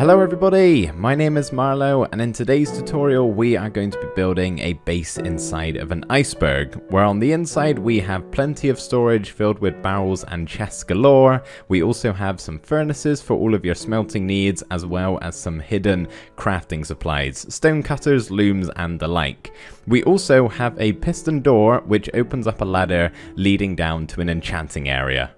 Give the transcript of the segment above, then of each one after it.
Hello everybody, my name is Marlo, and in today's tutorial we are going to be building a base inside of an iceberg, where on the inside we have plenty of storage filled with barrels and chests galore. We also have some furnaces for all of your smelting needs, as well as some hidden crafting supplies, stone cutters, looms and the like. We also have a piston door which opens up a ladder leading down to an enchanting area.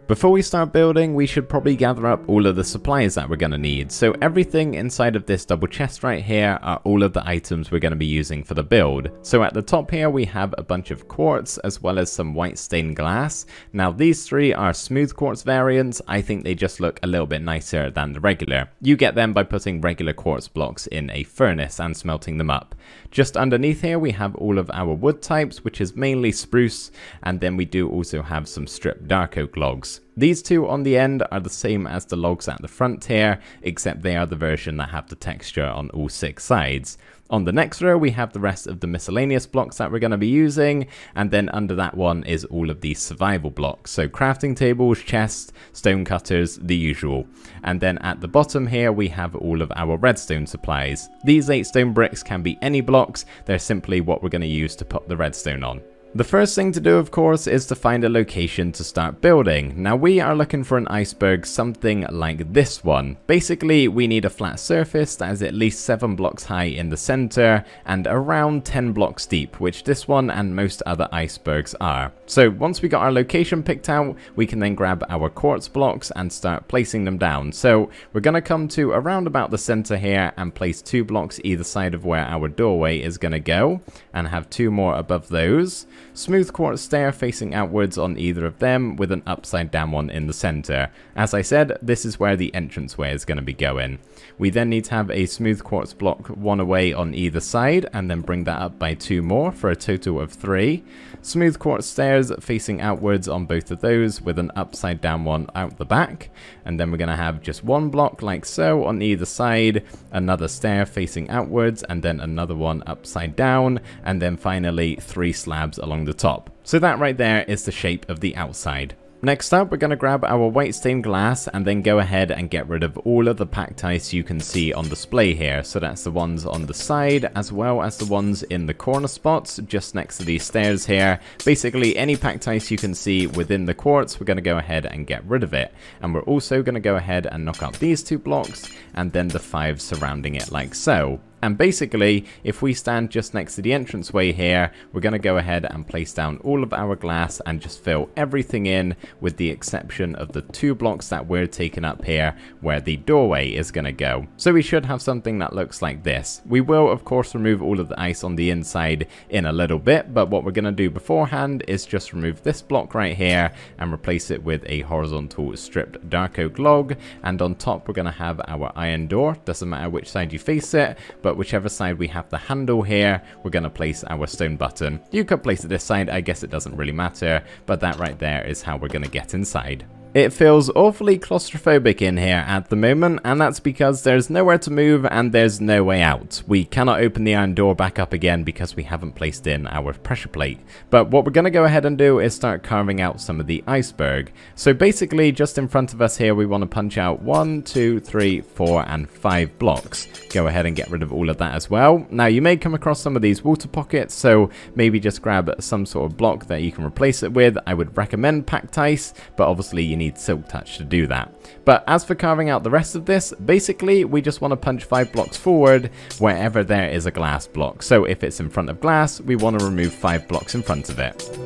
Before we start building, we should probably gather up all of the supplies that we're going to need. So everything inside of this double chest right here are all of the items we're going to be using for the build. So at the top here we have a bunch of quartz as well as some white stained glass. Now these three are smooth quartz variants. I think they just look a little bit nicer than the regular. You get them by putting regular quartz blocks in a furnace and smelting them up. Just underneath here we have all of our wood types, which is mainly spruce, and then we do also have some stripped dark oak logs. These two on the end are the same as the logs at the front here, except they are the version that have the texture on all 6 sides. On the next row we have the rest of the miscellaneous blocks that we're going to be using, and then under that one is all of these survival blocks, so crafting tables, chests, stone cutters, the usual. And then at the bottom here we have all of our redstone supplies. These 8 stone bricks can be any blocks, they're simply what we're going to use to put the redstone on. The first thing to do, of course, is to find a location to start building. Now we are looking for an iceberg something like this one. Basically, we need a flat surface that is at least 7 blocks high in the center and around 10 blocks deep, which this one and most other icebergs are. So once we got our location picked out, we can then grab our quartz blocks and start placing them down. So we're going to come to around about the center here and place 2 blocks either side of where our doorway is going to go, and have 2 more above those. Smooth quartz stair facing outwards on either of them, with an upside down one in the center. As I said, this is where the entranceway is going to be going. We then need to have a smooth quartz block 1 away on either side, and then bring that up by 2 more for a total of 3. Smooth quartz stairs facing outwards on both of those, with an upside down one out the back. And then we're going to have just 1 block like so on either side, another stair facing outwards, and then another one upside down, and then finally 3 slabs along the top. So that right there is the shape of the outside. Next up, we're going to grab our white stained glass and then go ahead and get rid of all of the packed ice you can see on display here. So that's the ones on the side as well as the ones in the corner spots just next to these stairs here. Basically any packed ice you can see within the quartz, we're going to go ahead and get rid of it. And we're also going to go ahead and knock out these 2 blocks and then the 5 surrounding it like so. And basically, if we stand just next to the entranceway here, we're going to go ahead and place down all of our glass and just fill everything in, with the exception of the 2 blocks that we're taking up here where the doorway is going to go. So we should have something that looks like this. We will of course remove all of the ice on the inside in a little bit, but what we're going to do beforehand is just remove this block right here and replace it with a horizontal stripped dark oak log, and on top we're going to have our iron door. Doesn't matter which side you face it, but whichever side we have the handle here, we're going to place our stone button. You could place it this side, I guess it doesn't really matter, but that right there is how we're going to get inside. It feels awfully claustrophobic in here at the moment, and that's because there's nowhere to move and there's no way out. We cannot open the iron door back up again because we haven't placed in our pressure plate. But what we're going to go ahead and do is start carving out some of the iceberg. So basically just in front of us here we want to punch out 1, 2, 3, 4 and 5 blocks. Go ahead and get rid of all of that as well. Now you may come across some of these water pockets, so maybe just grab some sort of block that you can replace it with. I would recommend packed ice, but obviously you need silk touch to do that. But as for carving out the rest of this, basically we just want to punch 5 blocks forward wherever there is a glass block. So if it's in front of glass, we want to remove 5 blocks in front of it.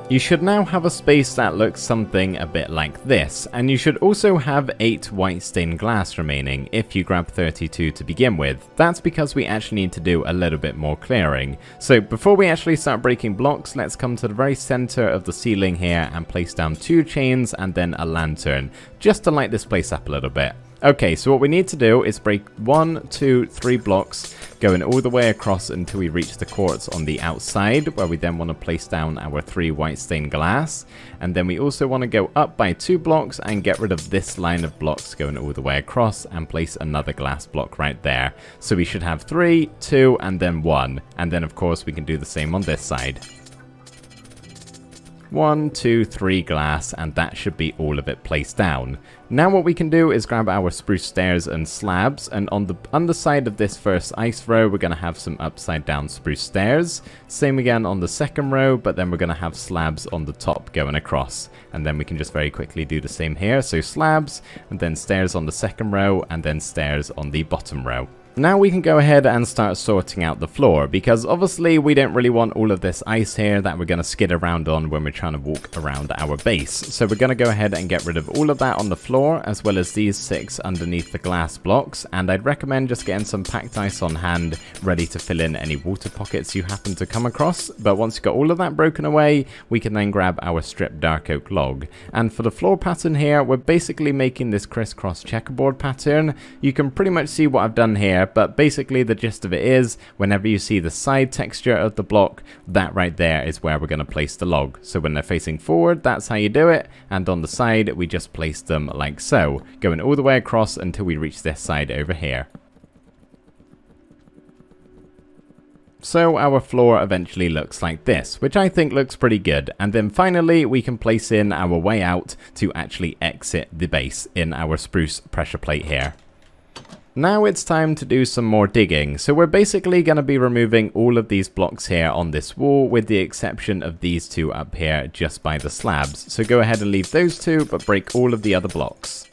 You should now have a space that looks something a bit like this, and you should also have 8 white stained glass remaining if you grab 32 to begin with. That's because we actually need to do a little bit more clearing. So before we actually start breaking blocks, let's come to the very center of the ceiling here and place down 2 chains and then a lantern, just to light this place up a little bit. Okay, so what we need to do is break 1, 2, 3 blocks, going all the way across until we reach the quartz on the outside, where we then want to place down our 3 white stained glass. And then we also want to go up by 2 blocks and get rid of this line of blocks going all the way across and place another glass block right there. So we should have 3, 2, and then 1. And then of course we can do the same on this side. 1, 2, 3 glass, and that should be all of it placed down. Now what we can do is grab our spruce stairs and slabs, and on the underside of this first ice row we're going to have some upside down spruce stairs. Same again on the second row, but then we're going to have slabs on the top going across. And then we can just very quickly do the same here, so slabs, and then stairs on the second row, and then stairs on the bottom row. Now we can go ahead and start sorting out the floor, because obviously we don't really want all of this ice here that we're going to skid around on when we're trying to walk around our base. So we're going to go ahead and get rid of all of that on the floor, as well as these 6 underneath the glass blocks, and I'd recommend just getting some packed ice on hand, ready to fill in any water pockets you happen to come across. But once you've got all of that broken away, we can then grab our stripped dark oak log. And for the floor pattern here, we're basically making this crisscross checkerboard pattern. You can pretty much see what I've done here, but basically the gist of it is, whenever you see the side texture of the block, that right there is where we're going to place the log. So when they're facing forward, that's how you do it, and on the side we just place them like so, going all the way across until we reach this side over here. So our floor eventually looks like this, which I think looks pretty good. And then finally we can place in our way out to actually exit the base in our spruce pressure plate here. Now it's time to do some more digging. So we're basically going to be removing all of these blocks here on this wall, with the exception of these 2 up here just by the slabs. So go ahead and leave those 2, but break all of the other blocks.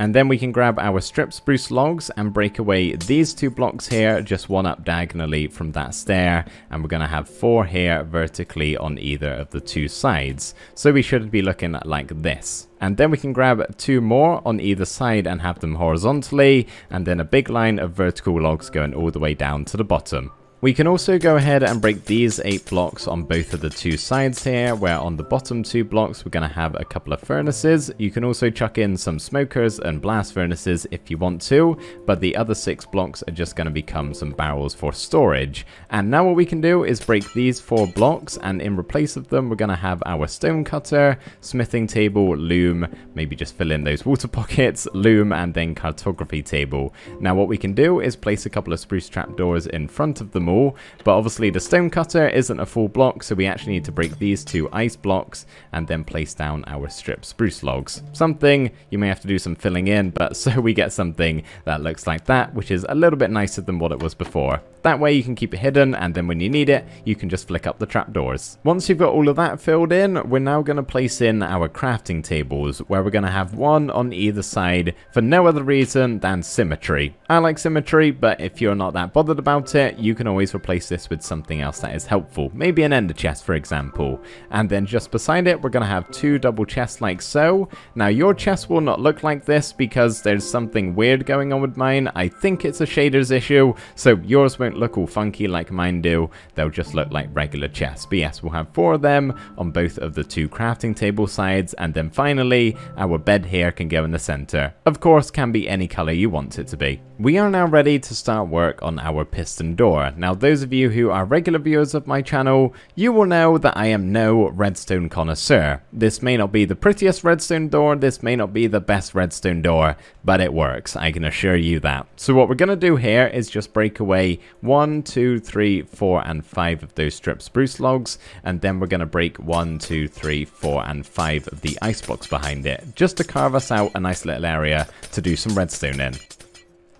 And then we can grab our stripped spruce logs and break away these 2 blocks here, just one up diagonally from that stair, and we're going to have 4 here vertically on either of the 2 sides. So we should be looking like this. And then we can grab 2 more on either side and have them horizontally, and then a big line of vertical logs going all the way down to the bottom. We can also go ahead and break these 8 blocks on both of the 2 sides here, where on the bottom 2 blocks we're going to have a couple of furnaces. You can also chuck in some smokers and blast furnaces if you want to, but the other 6 blocks are just going to become some barrels for storage. And now what we can do is break these 4 blocks, and in replace of them we're going to have our stone cutter, smithing table, loom, maybe just fill in those water pockets, loom, and then cartography table. Now what we can do is place a couple of spruce trapdoors in front of them all, but obviously the stone cutter isn't a full block, so we actually need to break these 2 ice blocks and then place down our stripped spruce logs. Something you may have to do some filling in, but so we get something that looks like that, which is a little bit nicer than what it was before. That way you can keep it hidden, and then when you need it, you can just flick up the trapdoors. Once you've got all of that filled in, we're now going to place in our crafting tables, where we're going to have 1 on either side for no other reason than symmetry. I like symmetry, but if you're not that bothered about it, you can always replace this with something else that is helpful. Maybe an ender chest, for example. And then just beside it, we're going to have 2 double chests like so. Now your chest will not look like this because there's something weird going on with mine. I think it's a shaders issue, so yours won't look all funky like mine do. They'll just look like regular chests. But yes, we'll have 4 of them on both of the 2 crafting table sides, and then finally our bed here can go in the center. Of course, can be any color you want it to be. We are now ready to start work on our piston door. Now those of you who are regular viewers of my channel, you will know that I am no redstone connoisseur. This may not be the prettiest redstone door, this may not be the best redstone door, but it works, I can assure you that. So what we're going to do here is just break away 1, 2, 3, 4, and 5 of those stripped spruce logs, and then we're going to break 1, 2, 3, 4, and 5 of the ice blocks behind it, just to carve us out a nice little area to do some redstone in.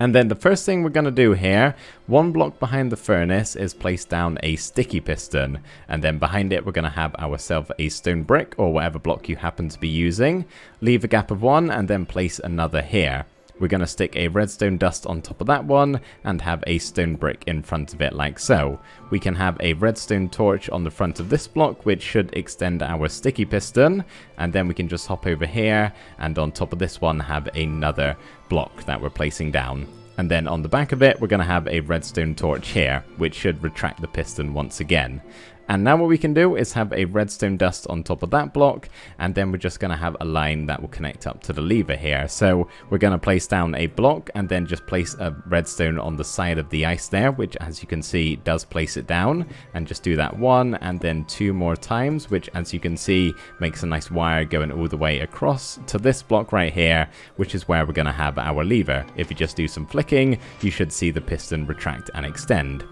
And then the first thing we're going to do here, 1 block behind the furnace, is place down a sticky piston. And then behind it, we're going to have ourselves a stone brick, or whatever block you happen to be using. Leave a gap of 1 and then place another here. We're going to stick a redstone dust on top of that one and have a stone brick in front of it like so. We can have a redstone torch on the front of this block, which should extend our sticky piston, and then we can just hop over here and on top of this one have another block that we're placing down. And then on the back of it, we're going to have a redstone torch here, which should retract the piston once again. And now what we can do is have a redstone dust on top of that block, and then we're just going to have a line that will connect up to the lever here. So we're going to place down a block and then just place a redstone on the side of the ice there, which as you can see does place it down, and just do that 1 and then 2 more times, which as you can see makes a nice wire going all the way across to this block right here, which is where we're going to have our lever. If you just do some flicking, you should see the piston retract and extend.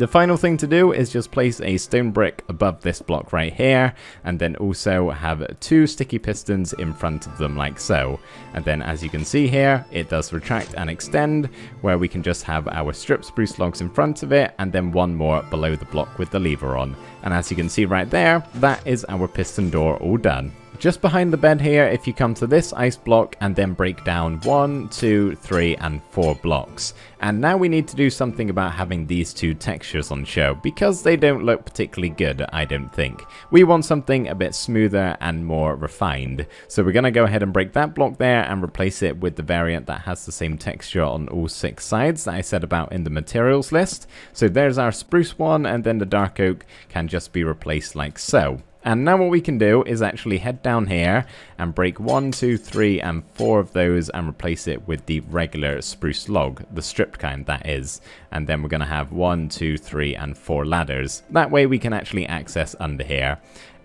The final thing to do is just place a stone brick above this block right here, and then also have 2 sticky pistons in front of them like so. And then as you can see here, it does retract and extend, where we can just have our strip spruce logs in front of it, and then 1 more below the block with the lever on. And as you can see right there, that is our piston door all done. Just behind the bed here, if you come to this ice block and then break down 1, 2, 3 and 4 blocks. And now we need to do something about having these 2 textures on show, because they don't look particularly good, I don't think. We want something a bit smoother and more refined. So we're going to go ahead and break that block there and replace it with the variant that has the same texture on all 6 sides that I said about in the materials list. So there's our spruce one, and then the dark oak can just be replaced like so. And now what we can do is actually head down here and break 1, 2, 3 and 4 of those and replace it with the regular spruce log, the stripped kind that is. And then we're going to have 1, 2, 3 and 4 ladders. That way we can actually access under here.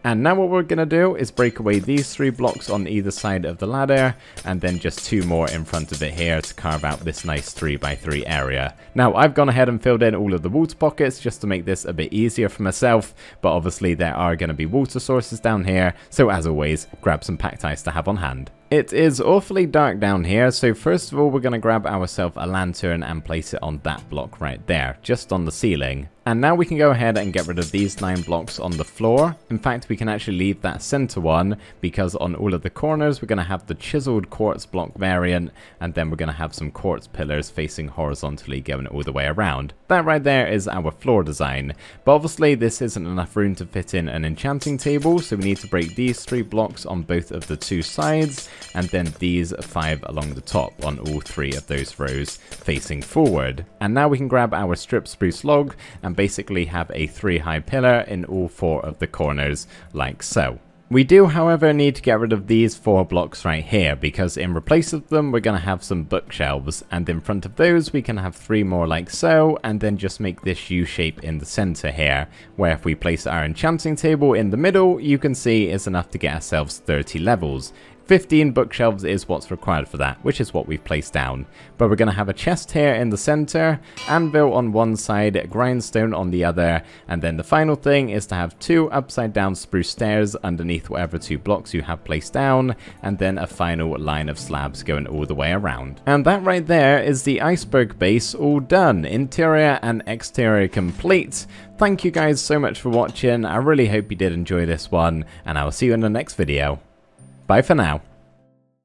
And now what we're going to do is break away these 3 blocks on either side of the ladder, and then just 2 more in front of it here to carve out this nice 3x3 area. Now I've gone ahead and filled in all of the water pockets just to make this a bit easier for myself, but obviously there are going to be water sources down here, so as always, grab some packed ice to have on hand. It is awfully dark down here, so first of all we're going to grab ourselves a lantern and place it on that block right there, just on the ceiling. And now we can go ahead and get rid of these 9 blocks on the floor. In fact, we can actually leave that center one, because on all of the corners we're going to have the chiseled quartz block variant, and then we're going to have some quartz pillars facing horizontally going all the way around. That right there is our floor design. But obviously this isn't enough room to fit in an enchanting table, so we need to break these 3 blocks on both of the 2 sides, and then these 5 along the top on all 3 of those rows facing forward. And now we can grab our strip spruce log and basically have a 3 high pillar in all 4 of the corners like so. We do, however, need to get rid of these 4 blocks right here, because in replace of them we're going to have some bookshelves, and in front of those we can have 3 more like so, and then just make this U shape in the center here, where if we place our enchanting table in the middle, you can see it's enough to get ourselves 30 levels. 15 bookshelves is what's required for that, which is what we've placed down. But we're going to have a chest here in the center, anvil on one side, grindstone on the other, and then the final thing is to have 2 upside down spruce stairs underneath whatever 2 blocks you have placed down, and then a final line of slabs going all the way around. And that right there is the iceberg base all done, interior and exterior complete. Thank you guys so much for watching. I really hope you did enjoy this one, and I will see you in the next video. Bye for now.